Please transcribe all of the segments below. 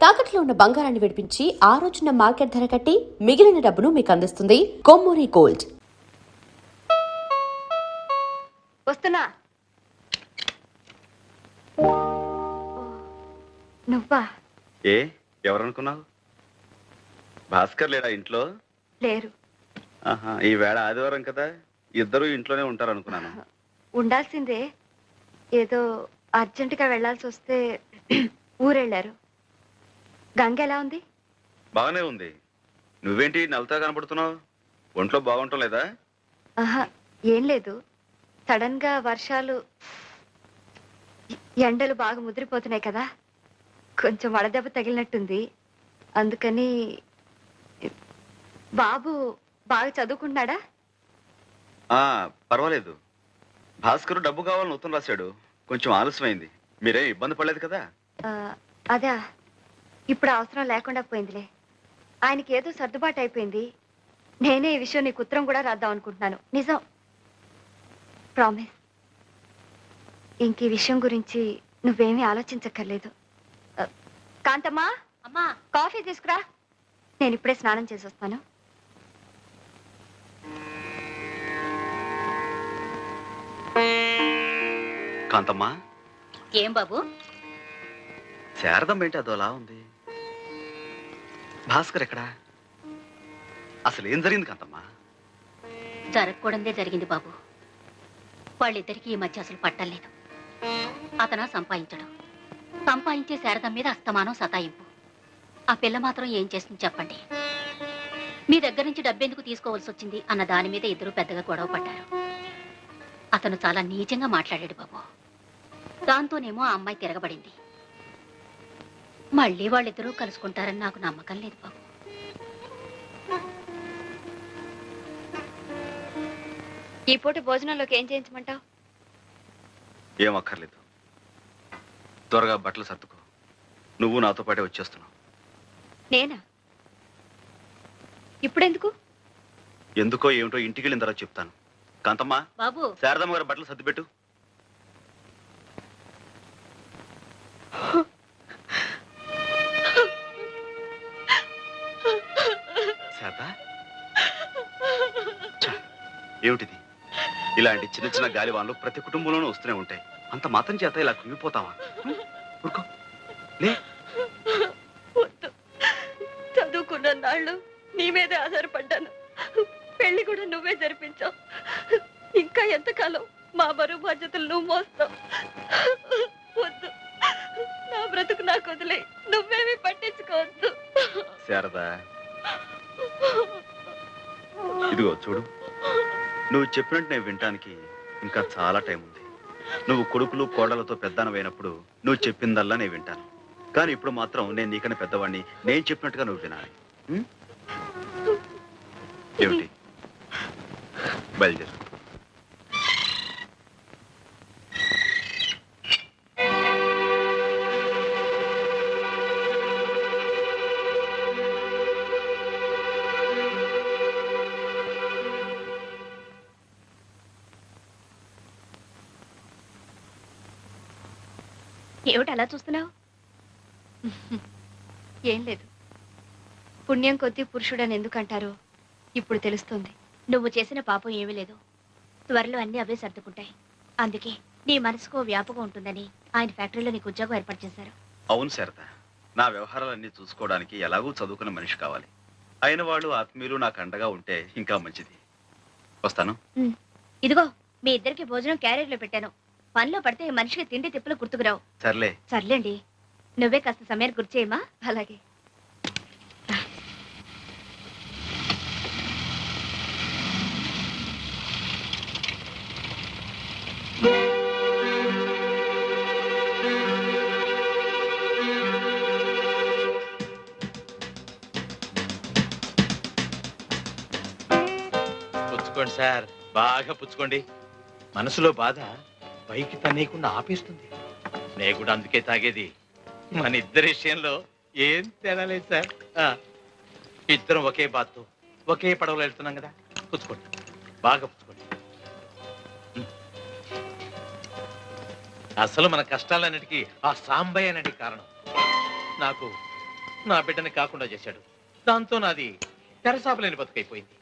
తాకట్లో ఉన్న బంగారాన్ని విడిపించి ఆ రోజున మార్కెట్ ధర కట్టి మిగిలిన డబ్బును మీకు అందిస్తుంది కొమ్మూరి గోల్డ్. వస్తున్నా. నువ్వా? ఎవరనుకున్నావు? భాస్కర్ లేడా ఇంట్లో? లేరు. ఈ వేళ ఆదివారం కదా, ఇద్దరు ఇంట్లోనే ఉంటారు అనుకున్నాను. ఉండాల్సిందే, ఏదో అర్జెంటుగా వెళ్లాల్సి వస్తే ఊరెళ్ళారు. గంగ ఎలా ఉంది? బాగానే ఉంది. నువ్వేంటి నవ్వుతా కనపడుతున్నావు? ఒంట్లో బాగుంటం లేదా? ఏం లేదు, సడన్ గా వర్షాలు, ఎండలు బాగా ముదిరిపోతున్నాయి కదా, కొంచెం వడదెబ్బ తగిలినట్టుంది. అందుకని. బాబు బాగా చదువుకుంటున్నాడా? పర్వాలేదు. భాస్కర్ డబ్బు కావాలని ఉత్తరం రాశాడు. కొంచెం ఆలస్యమైంది. మీరే ఇబ్బంది పడలేదు కదా? అదా, ఇప్పుడు అవసరం లేకుండా పోయిందిలే. ఆయనకి ఏదో సర్దుబాటు అయిపోయింది. నేనే ఈ విషయం నీకు ఉత్తరం కూడా రాద్దాం అనుకుంటున్నాను. నిజం, ప్రామిస్. ఇంక ఈ విషయం గురించి నువ్వేమీ ఆలోచించక్కర్లేదు. కాంతమ్మా, అమ్మా, కాఫీ తీసుకురా. నేను ఇప్పుడే స్నానం చేసి వస్తాను. కాంతమ్మా. ఏం బాబు? శారదం ఏంటి అదోలా ఉంది? భాస్కర్ ఎక్కడా? అసలు ఏం జరిగింది కాంతమ్మా? జరగకూడదే జరిగింది బాబు. వాళ్ళిద్దరికీ ఈ మధ్య అసలు పట్టలేదు. అతను సంపాదించే శారదం మీద అస్తమానం సతాయింపు. ఆ పిల్ల మాత్రం ఏం చేస్తుంది చెప్పండి? మీ దగ్గర నుంచి డబ్బెందుకు తీసుకోవాల్సి వచ్చింది అన్న దాని మీద ఇద్దరు పెద్దగా గొడవ పడ్డారు. అతను చాలా నీచంగా మాట్లాడాడు బాబు. దాంతోనేమో ఆ అమ్మాయి తిరగబడింది. మళ్ళీ వాళ్ళిద్దరూ కలుసుకుంటారని నాకు నమ్మకం లేదు బాబు. ఈ పూట భోజనంలోకి ఏం చేయించమంటావు? ఏం అక్కర్లేదు. త్వరగా బట్టలు సర్దుకో. నువ్వు నాతో పాటే వచ్చేస్తున్నావు. నేనా? ఇప్పుడెందుకు? ఎందుకో ఏమిటో ఇంటికి వెళ్ళిన తర్వాత చెప్తాను. కాంతమ్మా, బాబు, శారదమ్మ గారు బట్టలు సర్దిపెట్టు. శారదా, ఏమిటిది? ఇలాంటి చిన్న చిన్న గాలివాన్లు ప్రతి కుటుంబంలోనూ వస్తూనే ఉంటాయి. అంత మాత్రం చేత ఇలా కుంగిపోతావా? ఊరుకో, లే. చదువుకున్న నాళ్ళు నీ మీదే ఆధారపడ్డాను. పెళ్లి కూడా నువ్వే జరిపించావు. ఇంకా ఎంతకాలం మా బరువు బాధ్యతలు నువ్వు మోస్తావు? వద్దు, నా బ్రతుకు నాకు వదిలే. నువ్వేమీ పట్టించుకోవద్దు. శారదా, ఇదిగో చూడు, నువ్వు చెప్పినట్టు నేను వినటానికి ఇంకా చాలా టైం ఉంది. నువ్వు కొడుకులు కోడలతో పెద్దనమైనప్పుడు నువ్వు చెప్పిందల్లా నేను వింటాను. కానీ ఇప్పుడు మాత్రం నేను నీకన్నా పెద్దవాడిని. నేను చెప్పినట్టుగా నువ్వు వినాలి. ఏమిటి? బయలుదేరు. ఏమిటి అలా చూస్తున్నావు? ఏం లేదు. పుణ్యం కొద్దీ పురుషుడని ఎందుకంటారో ఇప్పుడు తెలుస్తుంది. నువ్వు చేసిన పాపం ఏమీ లేదు. త్వరలో అన్ని అవే సర్దుకుంటాయి. అందుకే నీ మనసుకో వ్యాపకం ఉంటుందని ఆయన ఫ్యాక్టరీలో నీకు ఉద్యోగం ఏర్పాటు చేశారు. అవును శారద, నా వ్యవహారాలన్నీ చూసుకోవడానికి ఎలాగూ చదువుకున్న మనిషి కావాలి. అయిన వాళ్ళు ఆత్మీయులు నాకు అండగా ఉంటే ఇంకా మంచిది. వస్తాను. ఇదిగో, మీ ఇద్దరికి భోజనం క్యారియర్లో పెట్టాను. పనిలో పడితే మనిషికి తిండి తిప్పులు గుర్తుకురావు. సర్లేండి, నువ్వే కాస్త సమయాన్ని గుర్చేయమా? అలాగే. పుచ్చుకోండి సార్, బాగా పుచ్చుకోండి. మనసులో బాధ పైకి తనేయకుండా ఆపేస్తుంది. నే కూడా అందుకే తాగేది. మన ఇద్దరి విషయంలో ఏం తేడా లేదు సార్. ఇద్దరం ఒకే బాత్తో ఒకే పడవలో వెళ్తున్నాం కదా. పుచ్చుకోండి, బాగా పుచ్చుకోండి. అసలు మన కష్టాలన్నిటికీ ఆ సాంబయ్య అనేది కారణం. నాకు నా బిడ్డని కాకుండా చేశాడు. దాంతో నాది తెరసాపలేని బతుకైపోయింది.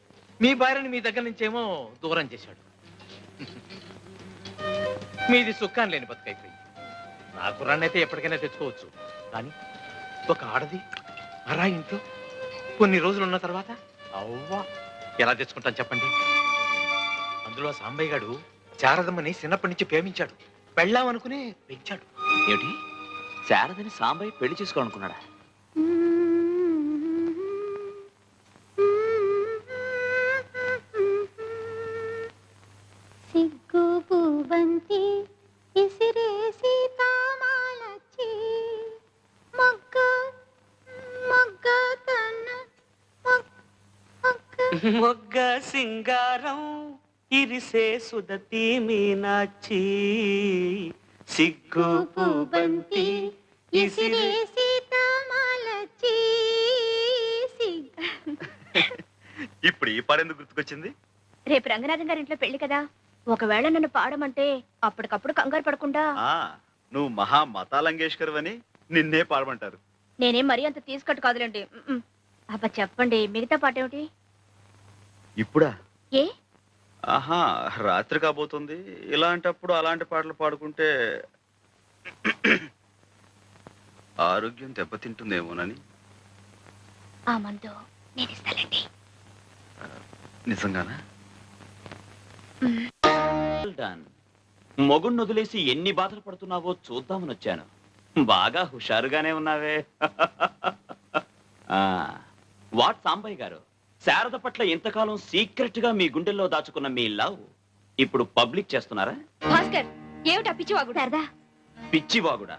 మీ భార్యని మీ దగ్గర నుంచేమో దూరం చేశాడు. మీది సుఖాన్ని లేని బతుకైపోయింది. నా కుర్రాన్నైతే ఎప్పటికైనా తెచ్చుకోవచ్చు, కానీ ఒక ఆడది అరా ఇంట్లో కొన్ని రోజులు ఉన్న తర్వాత అవ్వా ఎలా తెచ్చుకుంటాను చెప్పండి? అందులో సాంబయ్య గారు శారదమ్మని చిన్నప్పటి నుంచి ప్రేమించాడు, పెళ్ళామనుకునే పెంచాడు. ఏమిటి, శారదని సాంబయ్య పెళ్లి చేసుకోవాలనుకున్నాడా? సిగ్గు పూబంతి ఇసిరేసి తామాలచ్చి మొగ్గ మొగ్గ తన మొగ్గ సింగారం ఇరిసే సుదతి మీనాచి సిగ్గు పూబంతి ఇసిరేసి తామాలచ్చి ఇప్పుడు ఈ పాట ఎందుకు గుర్తుకొచ్చింది? రేపు రంగనాథం గారి ఇంట్లో పెళ్లి కదా, ఒకవేళ నన్ను పాడమంటే అప్పటికప్పుడు కంగారు పడకుండా. నువ్వు మహా మతాలంగేష్కర్ అని నిన్నే పాడమంటారు. నేనేం మరీ అంత తీసుకట్టు కాదులేండి. అబ్బా చెప్పండి, మిగతా పాట ఏమిటి? ఇప్పుడా? ఏ ఆహా, రాత్రి కాబోతుంది. ఇలాంటప్పుడు అలాంటి పాటలు పాడుకుంటే ఆరోగ్యం దెబ్బతింటుందేమోనని. ఆ మందు నేను ఇస్తానండి. నిజంగానా? మొగుణ్ణి వదిలేసి ఎన్ని బాధలు పడుతున్నావో చూద్దామని వచ్చాను. బాగా హుషారుగానే ఉన్నావే. వాట్ సాంబయ్య గారు, శారద పట్ల ఇంతకాలం సీక్రెట్ గా మీ గుండెల్లో దాచుకున్న మీ లవ్ ఇప్పుడు పబ్లిక్ చేస్తున్నారా? భాస్కర్, ఏమిటా పిచ్చివాగుడు? సరదా పిచ్చివాగుడా?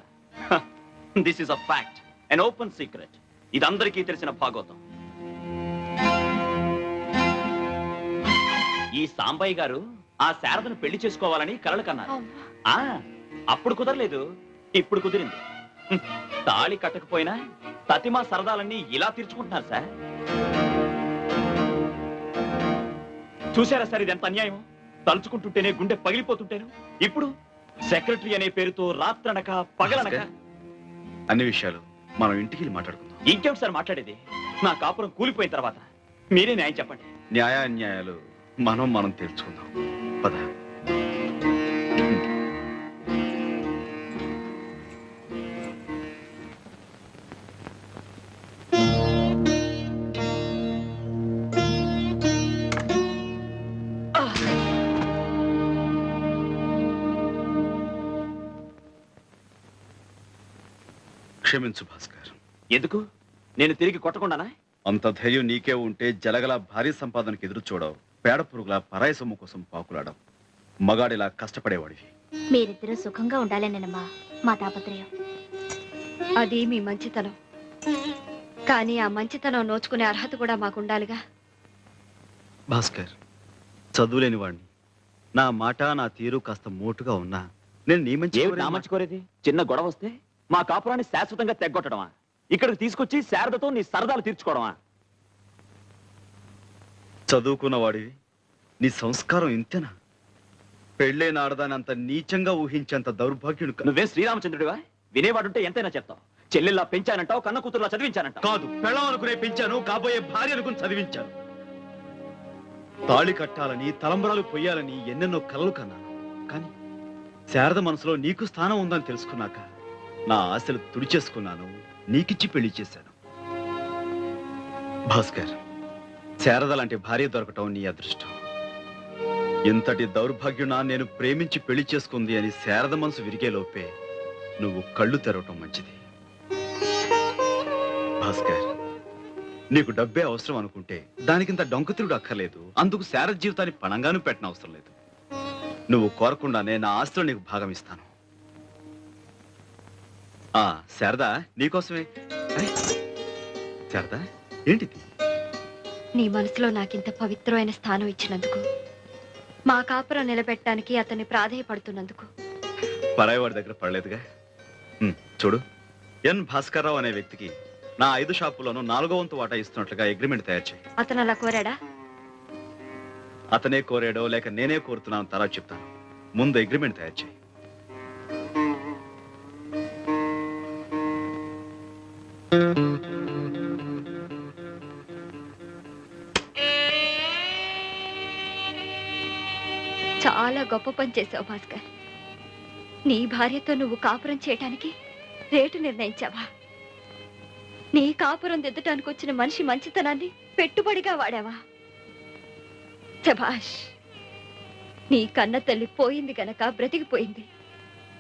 This is a fact, an open secret. ఇదందరికీ తెలిసిన భాగవతం. ఈ సాంబయ్య గారు ఆ శారదను పెళ్లి చేసుకోవాలని కలలు కన్నారు. అప్పుడు కుదరలేదు, ఇప్పుడు కుదిరింది. తాళి కట్టకపోయినా తతిమా సరదాలన్నీ ఇలా తీర్చుకుంటున్నారు సార్. చూసారా సార్, ఇది ఎంత అన్యాయం. తలుచుకుంటుంటేనే గుండె పగిలిపోతుంటేను ఇప్పుడు సెక్రటరీ అనే పేరుతో రాత్రనక పగలనక. అన్ని విషయాలు మనం ఇంటికి వెళ్ళి మాట్లాడుకుందాం. ఇంకేమిటి సార్ మాట్లాడేది? నా కాపురం కూలిపోయిన తర్వాత మీరే న్యాయం చెప్పండి. న్యాయాన్యాయాలు మనం తెలుసుకుందాం. పద. క్షమించు భాస్కర్. ఎందుకు? నేను తిరిగి కొట్టకుండానా? అంత ధైర్యం నీకే ఉంటే జలగల భారీ సంపాదనకు ఎదురు చూడవు, పేడ పురుగుల పరాయి సొమ్ము కోసం పాకులాడవు, మగాడిలా కష్టపడేవాడివి. మీరిద్దరూ సుఖంగా ఉండాలనేనమ్మా మా తాపత్రయం. అది మీ మంచితనం, కానీ ఆ మంచితనం నోచుకునే అర్హత కూడా మాకుండాలిగా. భాస్కర్, చదువులేని వాడిని. నా మాట నా తీరు కాస్త మోటుగా ఉన్నా నేను నీ మంచి ఏమిటి నా మంచి కోరేది? చిన్న గొడవ వస్తే మా కాపురాన్ని శాశ్వతంగా తెగ్గొట్టడమా? ఇక్కడికి తీసుకొచ్చి శారదతో నీ సరదాలు తీర్చుకోవడమా? చదువుకున్న వాడివి, నీ సంస్కారం ఇంతేనా? పెళ్ళైన ఆడదాని అంత నీచంగా ఊహించేంత దౌర్భాగ్యుడు నువ్వే శ్రీరామచంద్రుడివా? వినేవాడుంటే ఎంతైనా చెప్తావు. చెల్లెల్లా పెంచానంటావు, కన్న కూతురులా చదివించానంటావు. కాదు, పెళ్ళం అనుకునే పెంచాను, కాబోయే భార్య అనుకుని చదివించాను. తాళి కట్టాలని, తలంబరాలు పొయ్యాలని ఎన్నెన్నో కలలు కన్నాను. కానీ శారద మనసులో నీకు స్థానం ఉందని తెలుసుకున్నాక నా ఆశలు తుడిచేసుకున్నాను, నీకిచ్చి పెళ్లి చేశాను. భాస్కర్, శారద లాంటి భార్య దొరకటం నీ అదృష్టం. ఇంతటి దౌర్భాగ్యునా నేను ప్రేమించి పెళ్లి చేసుకుంది అని శారద మనసు విరిగే లోపే నువ్వు కళ్ళు తెరవటం మంచిది. భాస్కర్, నీకు డబ్బే అవసరం అనుకుంటే దానికింత డొంకతిరుడు అక్కర్లేదు. అందుకు శారద జీవితాన్ని పణంగాను పెట్టిన అవసరం లేదు. నువ్వు కోరకుండానే నా ఆస్తిలో నీకు భాగం ఇస్తాను. శారదా, నీకోసమే. శారదా, ఏంటిది? నీ మనసులో నాకింత పవిత్రమైన స్థానం ఇచ్చినందుకు, మా కాపురం నిలబెట్టడానికి అతన్ని ప్రాధేయపడుతున్నందుకు. పరాయివాడి దగ్గర పడలేదుగా. చూడు, ఎన్ భాస్కర్రావు అనే వ్యక్తికి నా 5 షాపుల్లోనూ 4వ వంతు వాటా ఇస్తున్నట్లుగా అగ్రిమెంట్ తయారు చేయి. అతను అలా కోరాడా? అతనే కోరాడో లేక నేనే కోరుతున్నాను తర్వాత చెప్తాను. ముందు అగ్రిమెంట్ తయారు చేయి. చాలా గొప్ప పని చేసావు భాస్కర్. నీ భార్యతో నువ్వు కాపురం చేయటానికి రేటు నిర్ణయించావా? నీ కాపురం దిద్దటానికి వచ్చిన మనిషి మంచితనాన్ని పెట్టుబడిగా వాడావా? శభాష్. నీ కన్న తల్లి పోయింది గనక బ్రతికిపోయింది,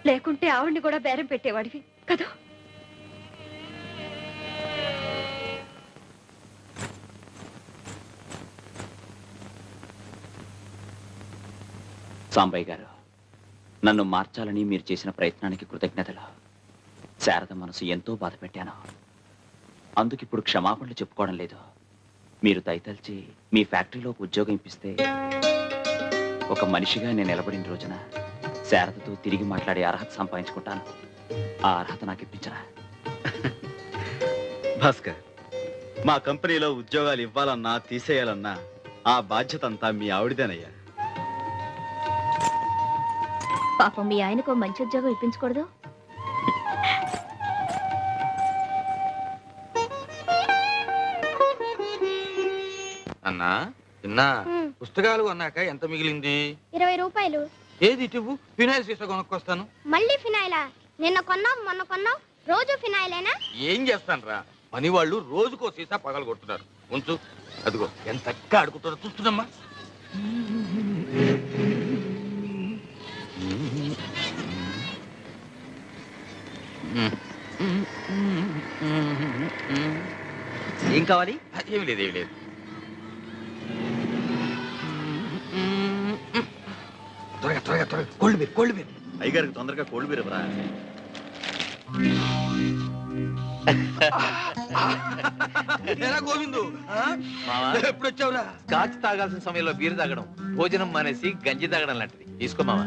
లేకుంటే ఆవిడ్ని కూడా బేరం పెట్టేవాడివి కదా. సాంబయ్య గారు, నన్ను మార్చాలని మీరు చేసిన ప్రయత్నానికి కృతజ్ఞతలు. శారద మనసు ఎంతో బాధ పెట్టాను. అందుకు ఇప్పుడు క్షమాపణలు చెప్పుకోవడం లేదు. మీరు దయతలిచి మీ ఫ్యాక్టరీలో ఒక ఉద్యోగం ఇప్పిస్తే ఒక మనిషిగా నేను నిలబడిన రోజున శారదతో తిరిగి మాట్లాడే అర్హత సంపాదించుకుంటాను. ఆ అర్హత నాకు ఇప్పించరా? భాస్కర్, మా కంపెనీలో ఉద్యోగాలు ఇవ్వాలన్నా తీసేయాలన్నా ఆ బాధ్యత అంతా మీ ఆవిడదేనయ్యా. పాపం మీ ఆయనకు మంచి ఉద్యోగం ఇప్పించకూడదు? అన్నా తిన్నా పుస్తకాలు కొన్నాక ఎంత మిగిలింది? 20 రూపాయలు. ఏది ఇటువు, ఫినాయిల్ సీసా కొనుక్కొస్తాను. మళ్ళీ ఫినాయిలా? నిన్న కొన్నావు మొన్న కొన్నావు, రోజు ఫినాయిలేనా? ఏం చేస్తాను రా, పని వాళ్ళు రోజుకో సీసా పగలు కొడుతున్నారు. ఉంచు, అదిగో ఎంత చక్కగా ఆడుకుంటారో చూస్తున్నామ్మా. ఏం కావాలి? ఏమి లేదు, ఏమి లేదు. త్వరగా త్వరగా త్వరగా కోళ్ళు మీరు అయ్యగారికి తొందరగా కోళ్ళు బీరవరా. గోవిందు, ఎప్పుడు వచ్చావురా? స్కాచ్ తాగాల్సిన సమయంలో బీరు తాగడం, భోజనం మానేసి గంజి తాగడం లాంటిది. తీసుకో మావా.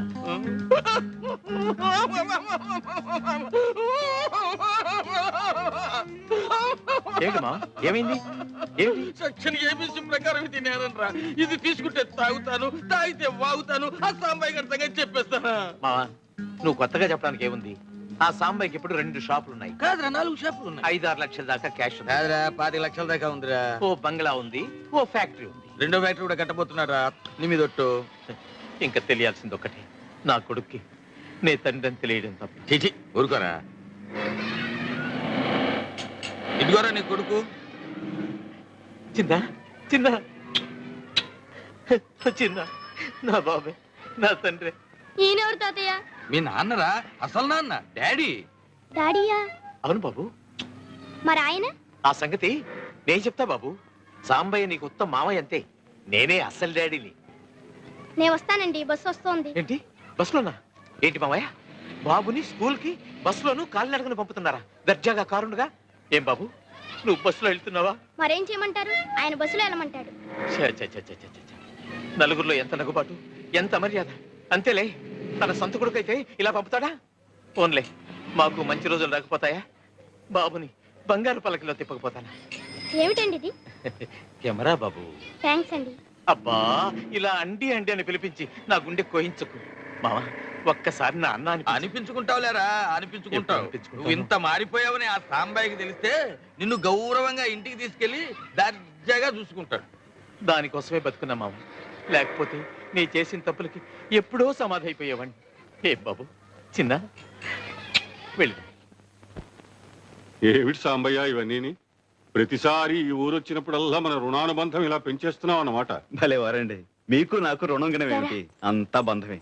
ఏంటి మా, ఏమైంది? ఏంటి? సెక్షన్ ఏబిసి ప్రకారం తినేనరా. ఇది తీసుకుంటే తాగుతాను, తాగితే వాగుతాను. ఆ సాంబాయి గారి సంగతి చెప్పేస్తానా? మావా, నువ్వు కొత్తగా చెప్పడానికి ఏముంది? ఆ సాంబాయికి ఇప్పుడు 2 షాపులు ఉన్నాయి. కాదురా, 4 షాపులు ఉన్నాయి. 5-6 లక్షల దాకా క్యాష్ ఉంది. కాదురా, 25 లక్షల దాకా ఉందిరా. ఓ బంగ్లా ఉంది, ఓ ఫ్యాక్టరీ ఉంది. 2వ ఫ్యాక్టరీ కూడా కట్టబోతున్నారా? నీ మీద ఒట్టు. ఇంకా తెలియాల్సింది ఒకటి, నా కొడుక్కి నే తండ్రి అని తెలియడం తప్ప. చీచి, ఊరుకోరా. ఇదిగోరా నీ కొడుకు. చిన్న చిన్న చిన్న, నా బాబే, నా తండ్రి. ఈయనెవరు తాతయ్య? మీ నాన్నరా, అసలు నాన్న, డాడీ. డాడీయా? అవును బాబు. మరి ఆయన? ఆ సంగతి నేను చెప్తా బాబు. సాంబయ్య నీకు ఉత్తమ మామయ్య అంతే, నేనే అసలు డాడీని. నేను వస్తానండి, బస్సు వస్తోంది. ఏంటి, బస్సులోనా? ఏంటి మామయ్య, బాబుని స్కూల్ కి బస్సులోను కాలినడకను పంపుతున్నారా? దర్జాగా కారుండగా. ఏం బాబు, నువ్వు బస్సులో వెళ్తున్నావా? మరేం చేయమంటారు, ఆయన బస్సులో వెళ్ళమంటాడు. ఛే, ఛే, ఛే, ఛే, ఛే, ఛే. నలుగురిలో ఎంత నగుబాటు, ఎంత మర్యాద. అంతేలే, తన సొంత కొడుకైతే ఇలా పంపుతాడా? ఓన్లే, మాకు మంచి రోజులు రాకపోతాయా? బాబుని బంగారు పలకలో తిప్పకపోతానా? ఏమిటండి ఇది? కెమెరా బాబు. థ్యాంక్స్ అండి. అబ్బా, ఇలా అండి అండి అని పిలిపించి నా గుండె కోయించుకు. మావా, ఒక్కసారి నా అన్న అనిపించుకుంటావులేరా, అనిపించుకుంటావు. అనిపించుకుంటాను. నువ్వు ఇంత మారిపోయావని ఆ సాంబాయికి తెలిస్తే నిన్ను గౌరవంగా ఇంటికి తీసుకెళ్లి దర్జాగా చూసుకుంటాడు. దానికోసమే బతుకున్నా మావ. లేకపోతే నీ చేసిన తప్పులకి ఎప్పుడో సమాధి అయిపోయేవాడిని. ఏ బాబు, చిన్న వెళ్ళు. ఏమిటి సాంబయ్య ఇవన్నీ? ప్రతిసారి ఈ ఊరు వచ్చినప్పుడల్లా మన రుణానుబంధం ఇలా పెంచేస్తున్నావు అన్నమాట. భలే వారండి, మీకు నాకు రుణం ఏమిటి? అంతా బంధమే.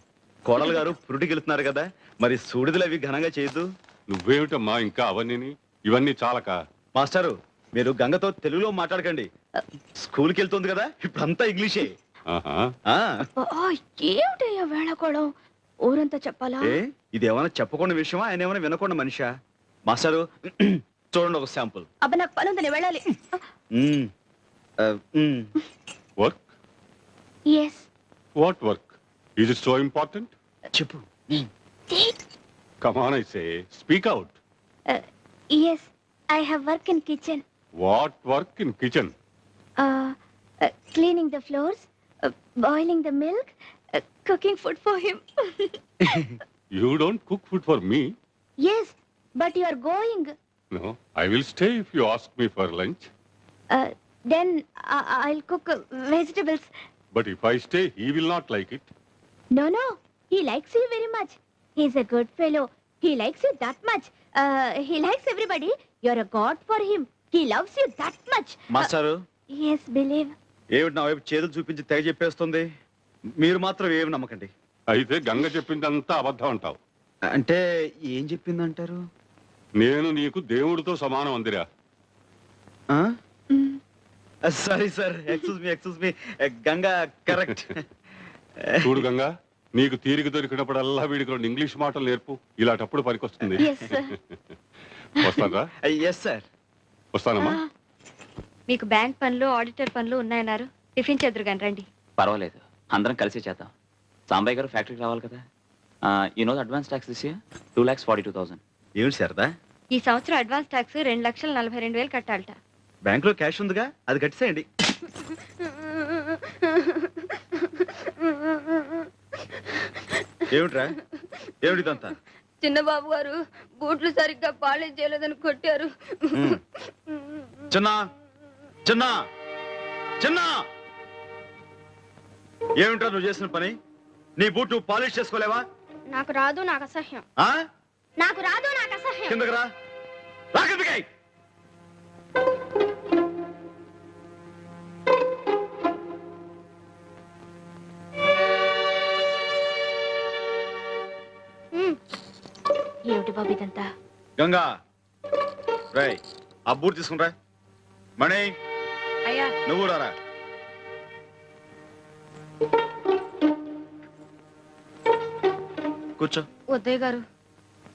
కోడలు గారు పురుటికి వెళ్తున్నారు కదా, మరి సూడిదలు అవి ఘనంగా చేయొద్దు. నువ్వేమిటమ్మా ఇంకా అవన్నీ? ఇవన్నీ చాలక. మాస్టారు, మీరు గంగతో తెలుగులో మాట్లాడకండి. స్కూల్కి వెళ్తుంది కదా, ఇప్పుడు అంతా ఇంగ్లీషే. ఆహా. ఆ, ఏమిటయ్యా వేళకోళం? ఊరంతా చెప్పాలా? ఏ ఇది ఏమైనా చెప్పకుండా విషయమా, ఆయన ఏమైనా వినకుండా మనిషా? మాస్టారు, చూడండి ఒక శాంపుల్. అబ్బా, నాకు పని ఉందని వెళ్ళాలి. Work? Yes. What work? Is it so important? చెప్పు. Come on, I say, speak out. Yes, I have work in kitchen. What work in kitchen? Cleaning the floors, boiling the milk, cooking food for him. You don't cook food for me? Yes, but you are going. No, I will stay if you ask me for lunch. Then I'll cook vegetables. But if I stay, he will not like it. No. He likes you very much. He's a good fellow. He likes you that much. He likes everybody. You're a god for him. He loves you that much. మాస్టారు Yes, believe. ఏమిటి నా వైపు చేతులు చూపించి తెగ చెప్పేస్తుంది? మీరు మాత్రం ఏమి నమ్మకండి. అయితే గంగ చెప్పిందంతా అబద్ధం అంటావు. అంటే ఏం చెప్పిందంటారు? నేను నీకు దేవుడితో సమానం అందిరా. Sorry sir, excuse me. Ganga correct. చూడు గంగా, నీకు తీరిక దొరికినప్పుడల్లా వీడికి 2 ఇంగ్లీష్ మాటలు నేర్పు. ఇలాంటప్పుడు పనికొస్తుంది. Yes, sir. వస్తానరా? Yes sir. వస్తానమ్మా. మీకు బ్యాంక్ పనులు ఆడిటర్ పనులు ఉన్నాయన్నారు. టిఫిన్ చెదురు కానీ రండి. పర్వాలేదు, అందరం కలిసి చేద్దాం. సాంబయ్య గారు ఫ్యాక్టరీకి రావాలి కదా. You know the advance tax this year 2,42,000. ఏమిటి శారదా? ఈ సంవత్సరం అడ్వాన్స్ ట్యాక్స్ 2,42,000 కట్టాలట. బ్యాంకులో క్యాష్ ఉందిగా, అది కట్టేసేయండి. ఏమిట్రా, ఏమిటిదంతా? చిన్న బాబు గారు బూట్లు సరిగ్గా పాలిష్ చేయలేదని కొట్టారు. చిన్న చిన్న చిన్న, ఏమిట్రా నువ్వు చేసిన పని? నీ బూట్ నువ్వు పాలిష్ చేసుకోలేవా? నాకు రాదు, నాకు అసహ్యం. ఆ? నాకు రాదు, నాకు అసహ్యం. కిందకి రా. రా కిందకి. ఏమిటి బాబు ఇదంతా? గంగా, రై ఆ బూట్ తీసుకునిరా. మణి, అయ్యా నువ్వు రారా. కూర్చో. ఉదయ్ గారు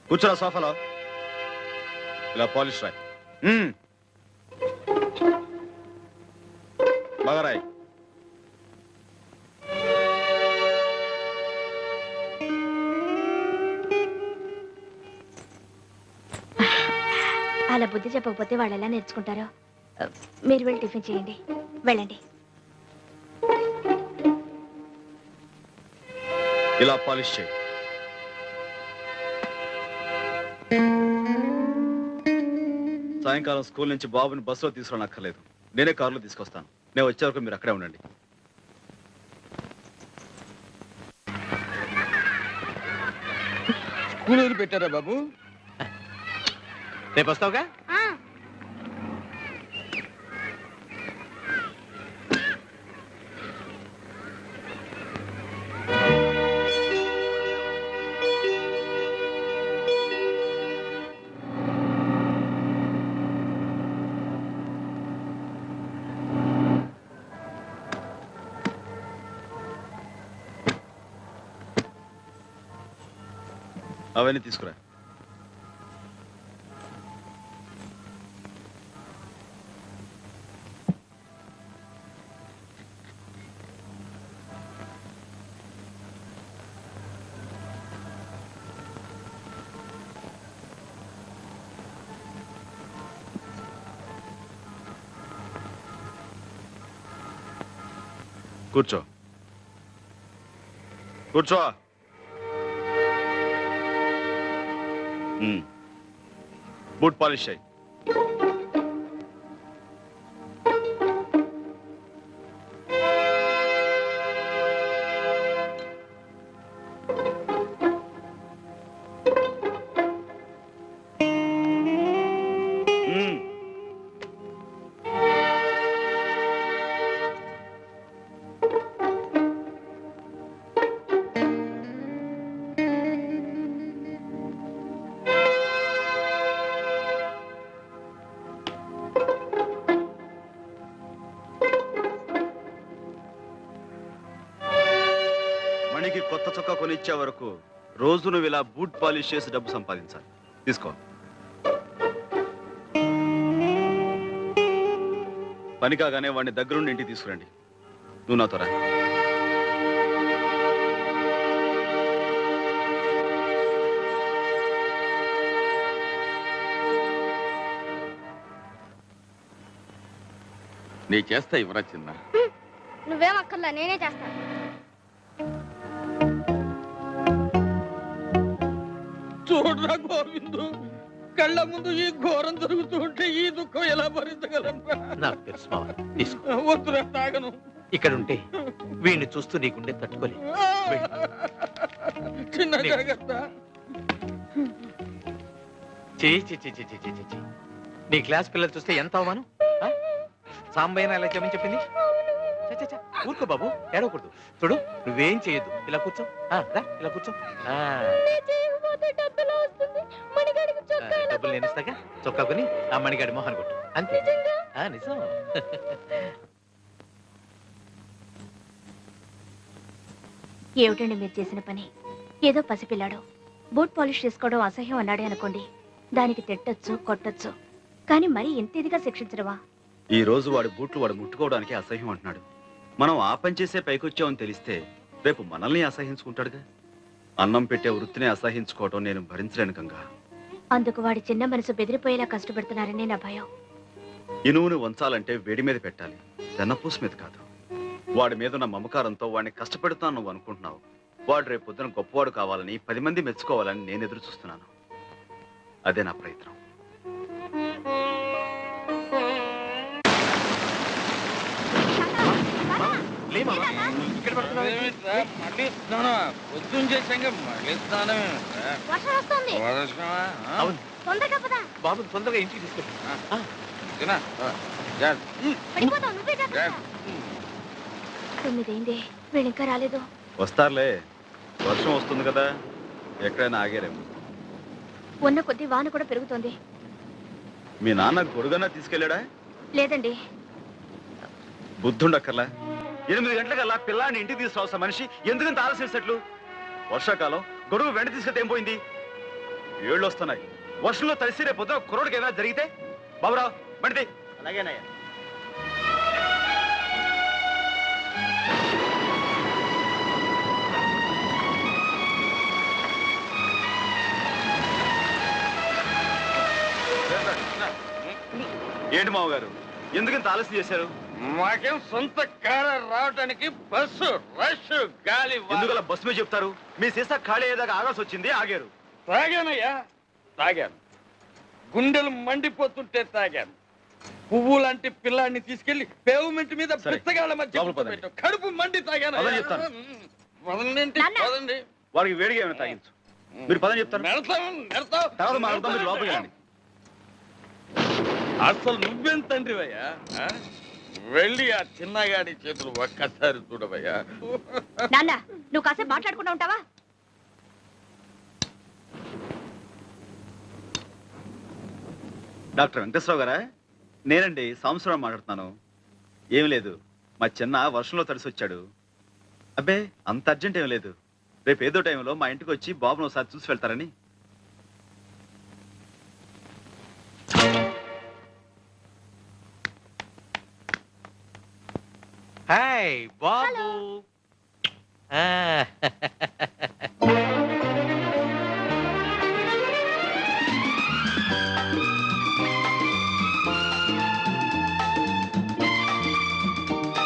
కూర్చోరా సోఫాలో. ఇలా పాలిష్ రాయ్. బాగా రాయ్. అలా బుద్ధి చెప్పకపోతే వాళ్ళు ఎలా నేర్చుకుంటారో. మీరు వెళ్ళి టిఫిన్ చేయండి, వెళ్ళండి. ఇలా పాలిష్ చేయి. సాయంకాలం స్కూల్ నుంచి బాబుని బస్సులో తీసుకురానక్కర్లేదు, నేనే కారులో తీసుకొస్తాను. నేను వచ్చే వరకు మీరు అక్కడే ఉండండి. స్కూల్ పెట్టారా బాబు? రేపు వస్తావుగా? అవన్నీ తీసుకురా. కూర్చో. కూర్చో. బూట్ పాలిష్ అయ్యి. మణికి కొత్త చొక్కా కొనిచ్చే వరకు రోజు నువ్వు ఇలా బూట్ పాలిష్ చేసి డబ్బు సంపాదించాలి. తీసుకో. పని కాగానే వాడిని దగ్గరుండి ఇంటికి తీసుకురండి. నువ్వు నాతో రా. నీ చేస్తా ఇవ్వరా చిన్న. నువ్వేం అక్కర్లా, నేనే చేస్తాను. చూడరా గోవిందు, కళ్ళ ముందు ఈ ఘోరం జరుగుతూ ఉంటే ఈ దుఃఖం ఎలా భరించగలరా? నాకు తెలుసు మావా, తీసుకో. వద్దురా, తాగను. ఇక్కడ ఉంటే వీడిని చూస్తూ నీ గుండె తట్టుకోలేదు. చిన్న జాగ్రత్త. నీ క్లాస్ పిల్లలు చూస్తే ఎంత అవమానం. సాంబయ్యన ఎలా చెప్పని చెప్పింది. ఛ, ఛ, ఛ, ఊరుకో బాబు, ఏడవకూడదు. చూడు, నువ్వేం చేయొద్దు. ఇలా కూర్చో. రా, ఇలా కూర్చో. డబ్బులు నేను ఇస్తాగా. చొక్కా కొని ఆ మణిగాడి మొహాన్ని కొట్టు. అంతే. నిజం. ఏమిటండి మీరు చేసిన పని? ఏదో పసిపిల్లాడు బూట్ పాలిష్ చేసుకోవడం అసహ్యం అన్నాడే అనుకోండి, దానికి తిట్టొచ్చు, కొట్టొచ్చు, కానీ మరీ ఇంత ఇదిగా శిక్షించడమా? ఈ రోజు వాడి బూట్లు వాడు ముట్టుకోవడానికి అసహ్యం అంటున్నాడు. మనం ఆ పని చేసే పైకొచ్చామని తెలిస్తే రేపు మనల్ని అసహించుకుంటాడుగా. అన్నం పెట్టే వృత్తిని అసహించుకోవటం నేను భరించలేను గంగా. అందుకు వాడి చిన్న మనసు బెదిరిపోయేలా కష్టపెడుతున్నారని నా భయం. ఇనువుని వంచాలంటే వేడి మీద పెట్టాలి, వెన్నపూస మీద కాదు. వాడి మీద ఉన్న మమకారంతో వాడిని కష్టపెడుతాను నువ్వు అనుకుంటున్నావు. వాడు రేపు పొద్దున గొప్పవాడు కావాలని 10 మంది మెచ్చుకోవాలని నేను ఎదురు చూస్తున్నాను. అదే నా ప్రయత్నం. ఇక్కడ పడుతున్నావు. ఏమిట్రా, మళ్ళీ స్నానం? పొద్దున్న చేశాక మళ్ళీ స్నానం ఏమిట్రా? వర్షం వస్తుంది, వర్షమా? అవును తొందరగా పద. బాబు, తొందరగా ఇంటికి తీసుకెళ్ళి. తినా? జాగ్రత్త. పడిపోతావు, నువ్వే జాగ్రత్త. జాగ్రత్త. 9 అయింది, వీళ్ళు ఇంకా రాలేదు. వస్తారులే, వర్షం వస్తుంది కదా, ఎక్కడైనా ఆగారేమో. ఉన్న కొద్ది వాన కూడా పెరుగుతోంది. మీ నాన్న గొడుగన్నా తీసుకెళ్ళాడా? లేదండి, బుద్ధుండక్కర్లా. 8 గంటలకల్లా పిల్లాన్ని ఇంటికి తీసుకురావసా మనిషి ఎందుకంత ఆలస్యం? వర్షాకాలం గొడుగు వెంట తీసుకెళ్తే ఏం పోయింది? ఏళ్ళు వస్తున్నాయి, వర్షంలో తడిసి రేపు పొద్దున కుర్రోడికి ఏమైనా జరిగితే? బాబురావు బండి. అలాగేనయ్యా. ఏంటి మామగారు, ఎందుకంత ఆలస్యం చేశారు? మాకేం సొంత కారు రావటానికి బస్సు రష్ గాలి ఎందుకలా బస్సు మీద చెప్తారు? మీ సీసా ఖాళీ అయ్యేదాకా ఆగాల్సి వచ్చింది, ఆగారు. తాగానయ్యా, తాగాను. గుండెలు మండిపోతుంటే తాగాను. పువ్వు లాంటి పిల్లాన్ని తీసుకెళ్లి పేవ్మెంట్ మీద సరే, పిచ్చగాళ్ళ మధ్య లోపలికి పదండి. కూర్చోబెట్టావు. కడుపు మండి తాగాను. పదని చెప్తాను. పదండి, నాన్న. పదండి. వాడికి వేడిగా ఏమైనా తాగించు. మీరు పదని చెప్తారు, నెడతావు. తర్వాత మాట్లాడతాం. మీరు లోపలికి రండి. అసలు నువ్వేం తండ్రివయ్యా? వెళ్ళి ఆ చిన్నగాడి చేతులు ఒక్కసారి చూడవయ్యా. నాన్న నువ్వు కాసేపు మాట్లాడుకుంటూ ఉంటావా? డాక్టర్ వెంకటేశ్వరరావు గారా? నేనండి, సాంబశివరావు మాట్లాడుతున్నాను. ఏం లేదు, మా చిన్న వర్షంలో తడిసి వచ్చాడు. అబ్బే, అంత అర్జెంట్ ఏం లేదు. రేపు ఏదో టైంలో మా ఇంటికి వచ్చి బాబును ఒకసారి చూసి వెళ్తారని. హాయ్ బాబు.